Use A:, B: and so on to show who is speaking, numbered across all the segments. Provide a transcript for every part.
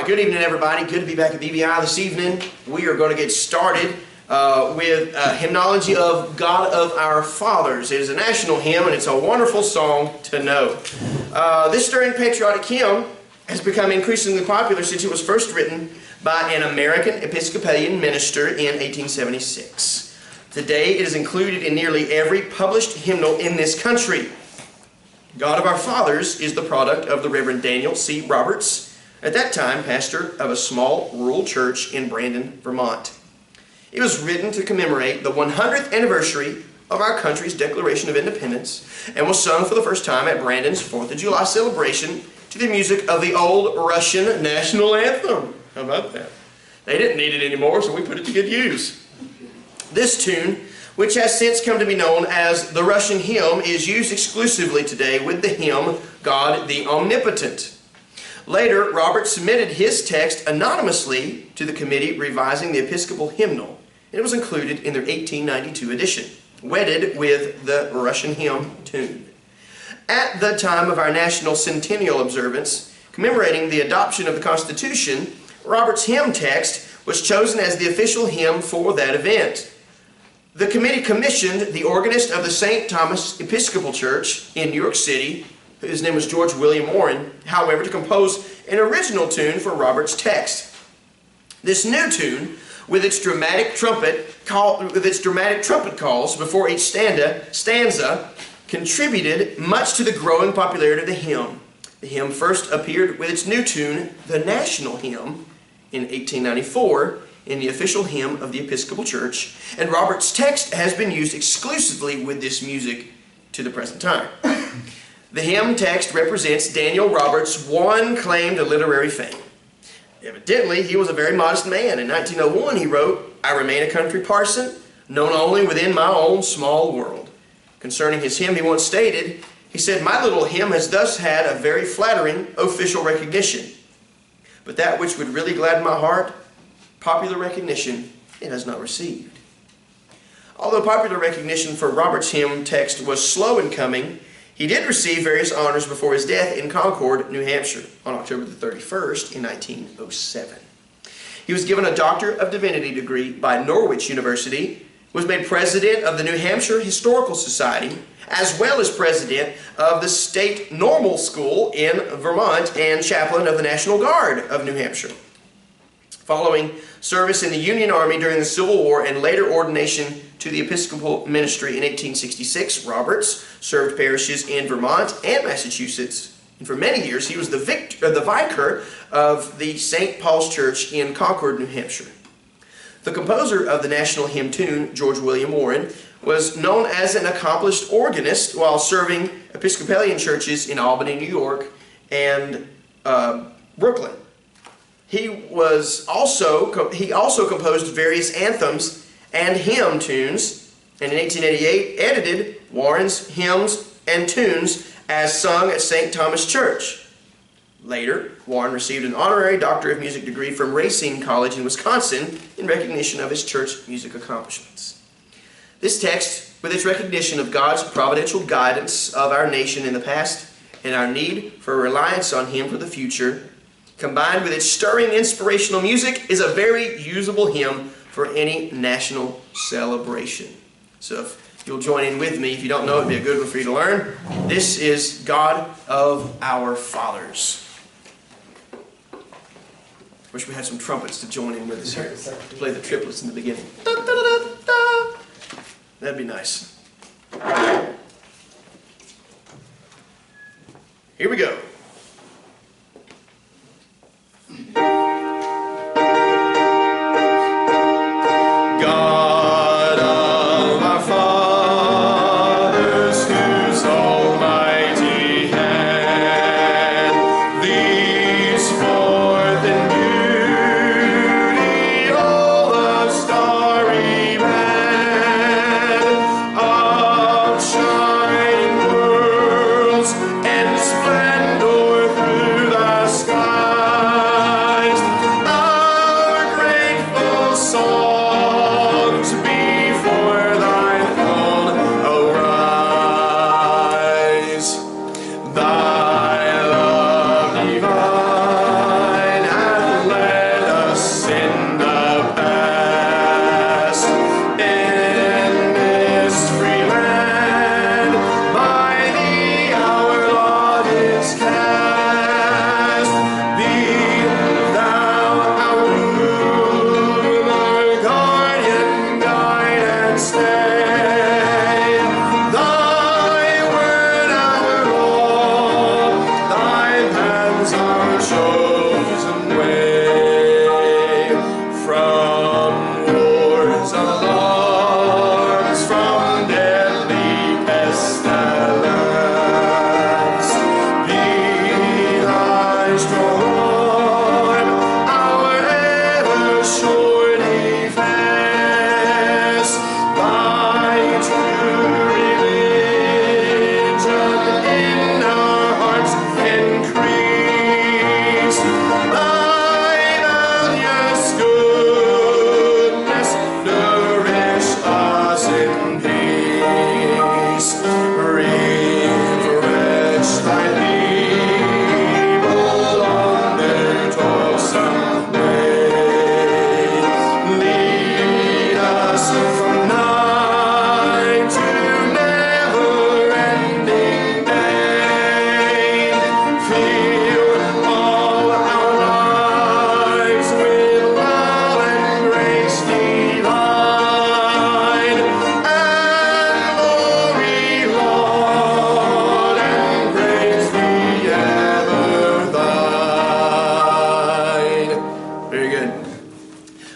A: right, good evening everybody. Good to be back at BBI this evening. We are going to get started with hymnology of God of Our Fathers. It is a national hymn and it's a wonderful song to know. This stirring patriotic hymn has become increasingly popular since it was first written by an American Episcopalian minister in 1876. Today it is included in nearly every published hymnal in this country. God of Our Fathers is the product of the Reverend Daniel C. Roberts, at that time pastor of a small rural church in Brandon, Vermont. It was written to commemorate the 100th anniversary of our country's Declaration of Independence and was sung for the first time at Brandon's 4th of July celebration to the music of the old Russian national anthem. How about that? They didn't need it anymore, so we put it to good use. This tune, which has since come to be known as the Russian hymn, is used exclusively today with the hymn God the Omnipotent. Later, Robert submitted his text anonymously to the committee revising the Episcopal hymnal, and it was included in their 1892 edition, wedded with the Russian hymn tune. At the time of our national centennial observance, commemorating the adoption of the Constitution, Robert's hymn text was chosen as the official hymn for that event. The committee commissioned the organist of the St. Thomas Episcopal Church in New York City, his name was George William Warren, however, to compose an original tune for Robert's text. This new tune, with its dramatic trumpet calls before each stanza, contributed much to the growing popularity of the hymn. The hymn first appeared with its new tune, the National Hymn, in 1894 in the official hymn of the Episcopal Church, and Robert's text has been used exclusively with this music to the present time. The hymn text represents Daniel Roberts' one claim to literary fame. Evidently, he was a very modest man. In 1901, he wrote, "I remain a country parson, known only within my own small world." Concerning his hymn, he once stated, he said, "My little hymn has thus had a very flattering official recognition. But that which would really gladden my heart, popular recognition, it has not received." Although popular recognition for Robert's hymn text was slow in coming, he did receive various honors before his death in Concord, New Hampshire, on October the 31st in 1907. He was given a Doctor of Divinity degree by Norwich University, was made president of the New Hampshire Historical Society, as well as president of the State Normal School in Vermont and chaplain of the National Guard of New Hampshire. Following service in the Union Army during the Civil War and later ordination to the Episcopal ministry in 1866, Roberts served parishes in Vermont and Massachusetts. And for many years, he was the vicar of the St. Paul's Church in Concord, New Hampshire. The composer of the national hymn tune, George William Warren, was known as an accomplished organist while serving Episcopalian churches in Albany, New York, and Brooklyn. He also composed various anthems and hymn tunes, and in 1888 edited Warren's hymns and tunes as sung at St. Thomas Church. Later, Warren received an honorary Doctor of Music degree from Racine College in Wisconsin in recognition of his church music accomplishments. This text, with its recognition of God's providential guidance of our nation in the past and our need for reliance on Him for the future, combined with its stirring inspirational music, is a very usable hymn for any national celebration. So if you'll join in with me, if you don't know it, it'd be a good one for you to learn. This is God of Our Fathers. Wish we had some trumpets to join in with us here, to play the triplets in the beginning. Da, da, da, da, da. That'd be nice. Here we go. God of our fathers, whose almighty hand leads forth in beauty all the starry band of shining worlds and splendor.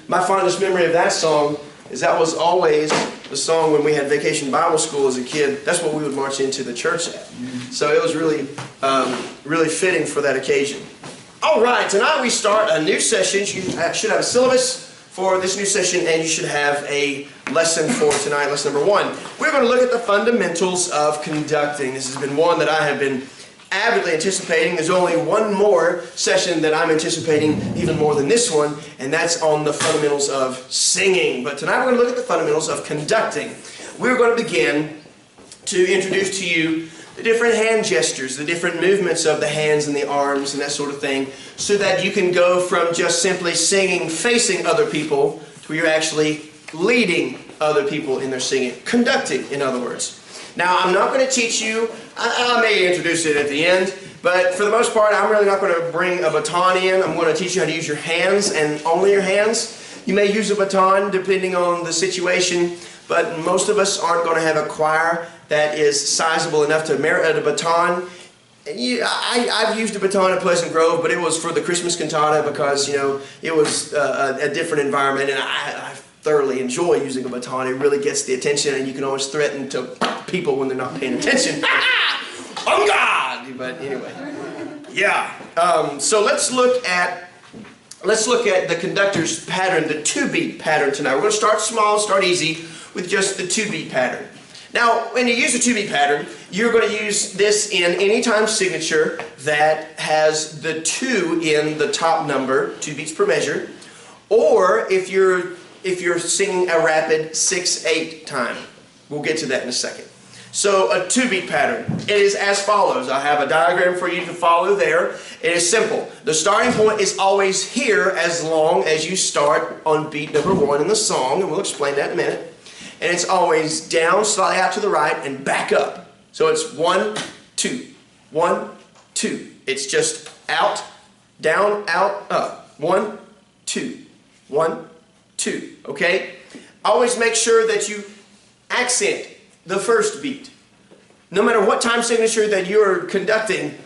A: My fondest memory of that song is that was always the song when we had Vacation Bible School as a kid. That's what we would march into the church at. So it was really, really fitting for that occasion. All right, tonight we start a new session. You should have a syllabus for this new session, and you should have a lesson for tonight, lesson number 1. We're going to look at the fundamentals of conducting. This has been one that I have been avidly anticipating. There's only one more session that I'm anticipating even more than this one, and that's on the fundamentals of singing. But tonight we're going to look at the fundamentals of conducting. We're going to begin to introduce to you the different hand gestures, the different movements of the hands and the arms and that sort of thing, so that you can go from just simply singing facing other people to where you're actually leading other people in their singing, conducting, in other words. Now, I'm not going to teach you, I may introduce it at the end, but for the most part, I'm really not going to bring a baton in. I'm going to teach you how to use your hands and only your hands. You may use a baton depending on the situation, but most of us aren't going to have a choir that is sizable enough to merit a baton. I've used a baton at Pleasant Grove, but it was for the Christmas cantata because, you know, it was a different environment, and I thoroughly enjoy using a baton. It really gets the attention, and you can always threaten to people when they're not paying attention. On God! But anyway, yeah. So let's look at the conductor's pattern, the 2-beat pattern tonight. We're going to start small, start easy with just the 2-beat pattern. Now, when you use a 2-beat pattern, you're going to use this in any time signature that has the 2 in the top number, 2 beats per measure, or if you're singing a rapid 6/8 time. We'll get to that in a second. So a 2-beat pattern, it is as follows. I have a diagram for you to follow there. It is simple. The starting point is always here as long as you start on beat number 1 in the song, and we'll explain that in a minute. And it's always down, slightly out to the right, and back up. So it's 1, 2, 1, 2. It's just out, down, out, up. 1, 2, 1, 2. Okay? Always make sure that you accent the first beat. No matter what time signature that you're conducting,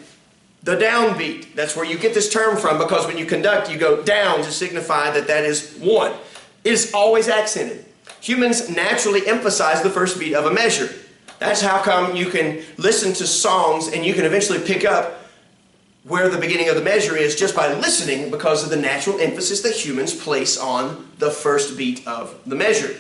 A: the downbeat, that's where you get this term from, because when you conduct, you go down to signify that that is 1. It is always accented. Humans naturally emphasize the first beat of a measure. That's how come you can listen to songs and you can eventually pick up where the beginning of the measure is just by listening, because of the natural emphasis that humans place on the first beat of the measure.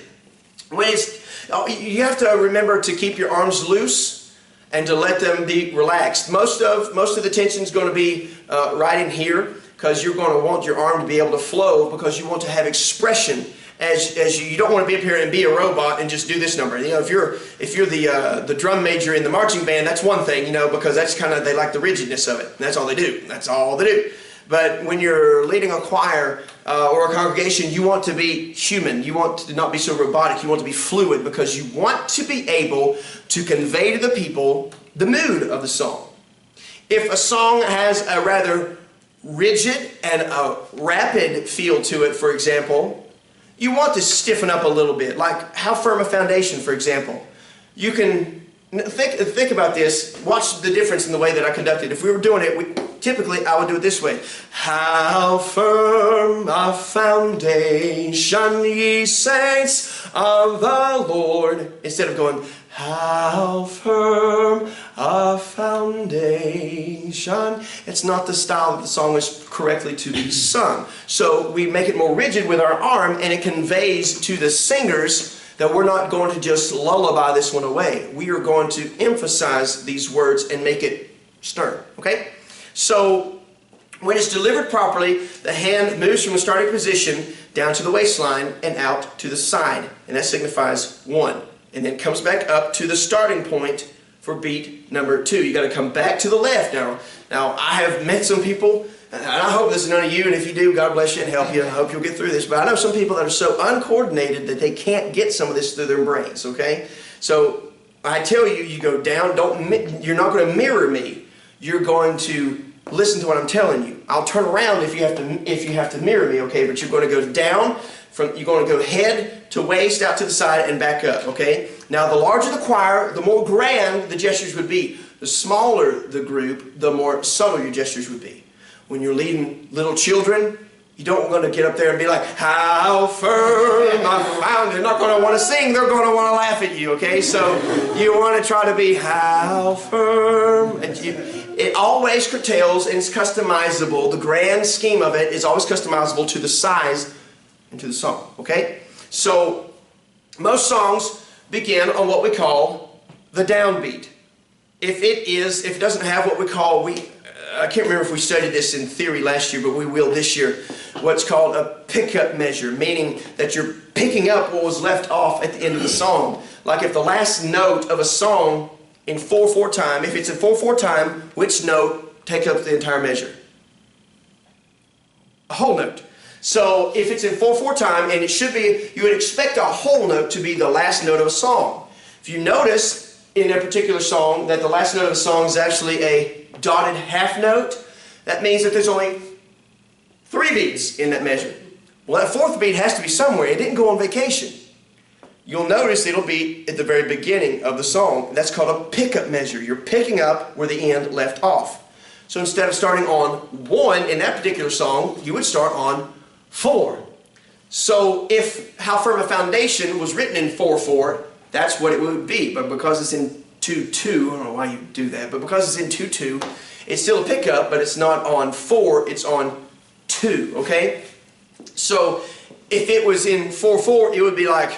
A: You have to remember to keep your arms loose and to let them be relaxed. Most of the tension is going to be right in here, because you're going to want your arm to be able to flow, because you want to have expression. As you don't want to be up here and be a robot and just do this number. You know, if you're the drum major in the marching band, that's one thing, you know, because that's kind of, they like the rigidness of it. And that's all they do. That's all they do. But when you're leading a choir or a congregation, you want to be human. You want to not be so robotic. You want to be fluid, because you want to be able to convey to the people the mood of the song. If a song has a rather rigid and a rapid feel to it, for example, you want to stiffen up a little bit, like How Firm a Foundation, for example. You can think about this. Watch the difference in the way that I conducted. If we were doing it, typically I would do it this way. How firm a foundation, ye saints of the Lord. Instead of going, how firm a foundation. It's not the style that the song is correctly to be sung. So we make it more rigid with our arm, and it conveys to the singers that we're not going to just lullaby this one away. We are going to emphasize these words and make it stern. Okay? So when it's delivered properly, the hand moves from the starting position down to the waistline and out to the side. And that signifies 1. And then comes back up to the starting point for beat number 2. You got to come back to the left now. Now, I have met some people, and I hope this is none of you, and if you do, God bless you and help you. I hope you'll get through this. But I know some people that are so uncoordinated that they can't get some of this through their brains, okay? So I tell you, you go down. You're not going to mirror me. You're going to listen to what I'm telling you. I'll turn around if you have to mirror me, okay? But you're going to go down. You're going to go head to waist, out to the side, and back up, okay? Now, the larger the choir, the more grand the gestures would be. The smaller the group, the more subtle your gestures would be. When you're leading little children, You don't want to get up there and be like, how firm I found. They're not going to want to sing. They're going to want to laugh at you, okay? So you want to try to be how firm. And it always curtails and it's customizable. The grand scheme of it is always customizable to the size and to the song, okay? So most songs begin on what we call the downbeat. If it doesn't have what we call, I can't remember if we studied this in theory last year, but we will this year, what's called a pickup measure, meaning that you're picking up what was left off at the end of the song. Like if the last note of a song in 4/4 time, if it's in 4/4 time, which note takes up the entire measure? A whole note. So if it's in 4/4 time, and it should be, you would expect a whole note to be the last note of a song. If you notice in a particular song that the last note of a song is actually a dotted half note, that means that there's only 3 beats in that measure. Well, that 4th beat has to be somewhere. It didn't go on vacation. You'll notice it'll be at the very beginning of the song. That's called a pickup measure. You're picking up where the end left off. So instead of starting on 1 in that particular song, you would start on 4. So if How Firm a Foundation was written in 4/4, that's what it would be. But because it's in 2/2, I don't know why you do that, but because it's in 2/2, it's still a pickup, but it's not on 4, it's on 2, okay? So if it was in 4/4, it would be like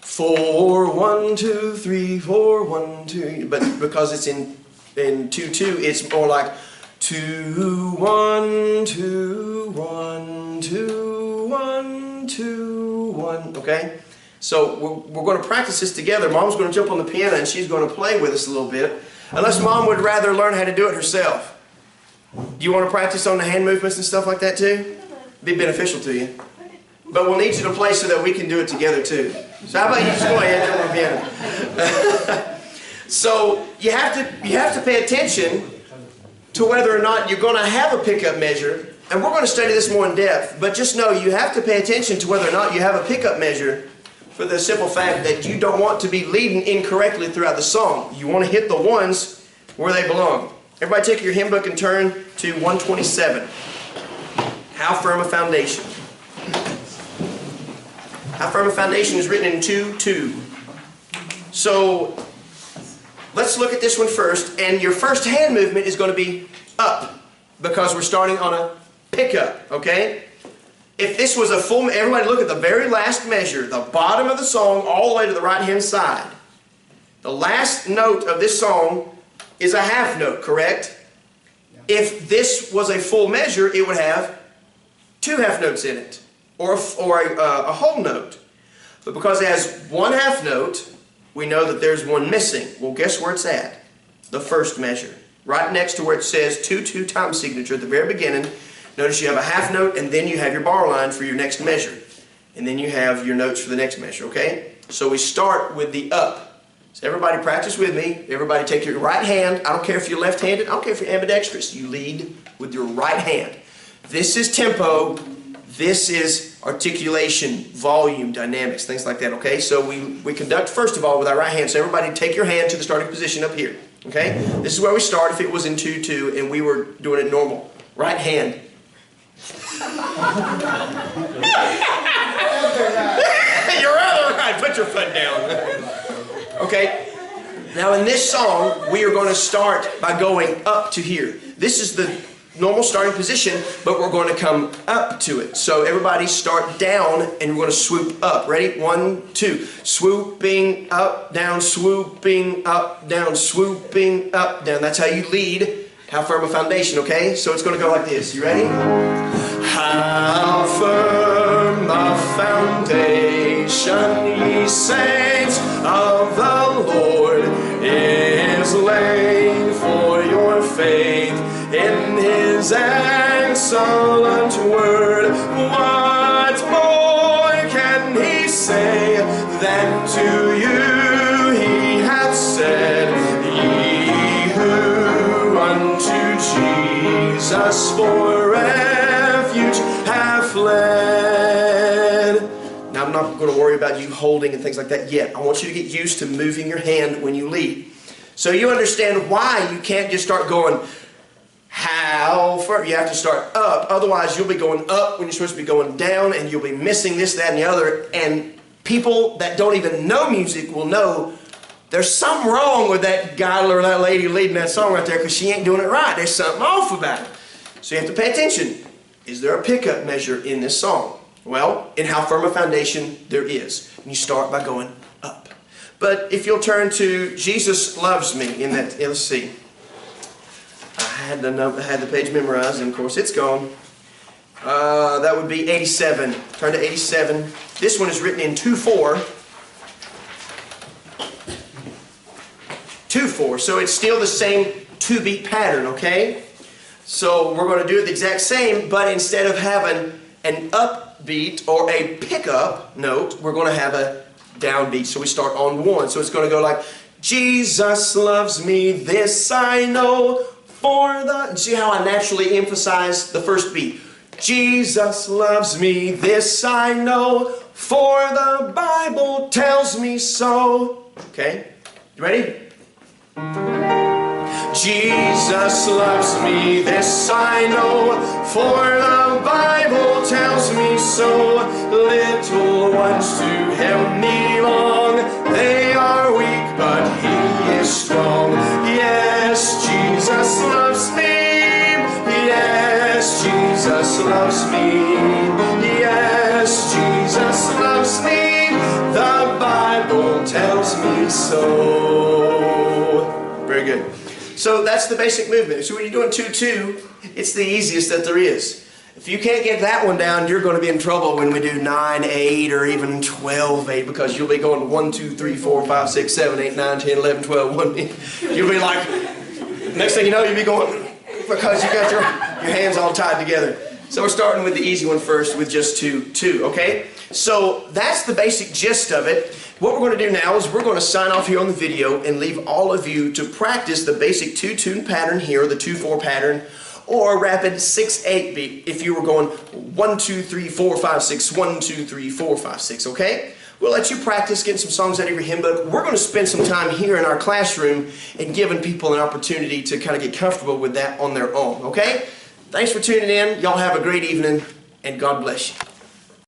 A: 4, 1, 2, 3, 4, 1, 2, but because it's in 2/2, it's more like 2, 1, 2, 1, 2, 1, 2, 1, okay? So we're going to practice this together. Mom's going to jump on the piano and she's going to play with us a little bit. Unless Mom would rather learn how to do it herself. Do you want to practice on the hand movements and stuff like that too? Be beneficial to you. But we'll need you to play so that we can do it together too. So how about you just go ahead and jump on the piano. So you have to pay attention to whether or not you're going to have a pickup measure. And we're going to study this more in depth. But just know you have to pay attention to whether or not you have a pickup measure, for the simple fact that you don't want to be leading incorrectly throughout the song. You want to hit the ones where they belong. Everybody take your hymn book and turn to 127. How Firm a Foundation. How Firm a Foundation is written in 2/2. So let's look at this one first. And your first hand movement is going to be up, because we're starting on a pickup, okay? If this was a full, everybody look at the very last measure, the bottom of the song all the way to the right hand side. The last note of this song is a half note, correct? Yeah. If this was a full measure, it would have 2 half notes in it, or a whole note. But because it has 1 half note, we know that there's one missing. Well, guess where it's at? The first measure. Right next to where it says 2/2 time signature at the very beginning. Notice you have a half note, and then you have your bar line for your next measure. And then you have your notes for the next measure, okay? So we start with the up. So everybody practice with me. Everybody take your right hand. I don't care if you're left-handed. I don't care if you're ambidextrous. You lead with your right hand. This is tempo. This is articulation, volume, dynamics, things like that, okay? So we conduct, first of all, with our right hand. So everybody take your hand to the starting position up here, okay? This is where we start if it was in 2/2 and we were doing it normal. Right hand. Your other right. Put your foot down. Okay. Now in this song, we are going to start by going up to here. This is the normal starting position, but we're going to come up to it. So everybody start down, and we're going to swoop up. Ready? 1, 2. Swooping up, down, swooping up, down, swooping up, down. That's how you lead How Firm a Foundation, okay? So it's going to go like this. You ready? How firm a foundation, ye saints of the Lord, is laid for your faith in His excellent word. What more can He say than to you He hath said, ye who unto Jesus for refuge have fled. Now I'm not going to worry about you holding and things like that yet. I want you to get used to moving your hand when you lead. So you understand why you can't just start going, how far. You have to start up. Otherwise, you'll be going up when you're supposed to be going down, and you'll be missing this, that, and the other. And people that don't even know music will know there's something wrong with that guy or that lady leading that song right there, because she ain't doing it right. There's something off about it. So you have to pay attention. Is there a pickup measure in this song? Well, in How Firm a Foundation, there is. And you start by going up. But if you'll turn to Jesus Loves Me in that, let's see. I had the page memorized, and of course it's gone. That would be 87. Turn to 87. This one is written in 2/4. 2/4. So it's still the same 2-beat pattern, okay? So we're going to do it the exact same, but instead of having an upbeat or a pickup note, we're going to have a downbeat. So we start on 1. So it's going to go like, Jesus loves me, this I know, for the... See how I naturally emphasize the first beat? Jesus loves me, this I know, for the Bible tells me so. Okay? You ready? Jesus loves me, this I know, for the Bible tells me so. Little ones to him me long, they are weak, but he is strong. Yes, Jesus loves me. Yes, Jesus loves me. Yes, Jesus loves me. The Bible tells me so. Very good. So that's the basic movement. So when you're doing 2/2, it's the easiest that there is. If you can't get that one down, you're going to be in trouble when we do 9/8 or even 12/8, because you'll be going 1, 2, 3, 4, 5, 6, 7, 8, 9, 10, 11, 12, 1. You'll be like, next thing you know, you'll be going, because you got your hands all tied together. So we're starting with the easy one first with just 2/2, okay? So that's the basic gist of it. What we're going to do now is we're going to sign off here on the video and leave all of you to practice the basic 2-tune pattern here, the 2/4 pattern, or rapid 6/8 beat if you were going 1, 2, 3, 4, 5, 6, 1, 2, 3, 4, 5, 6, okay? We'll let you practice getting some songs out of your hymn book. We're going to spend some time here in our classroom and giving people an opportunity to kind of get comfortable with that on their own, okay? Thanks for tuning in. Y'all have a great evening, and God bless you.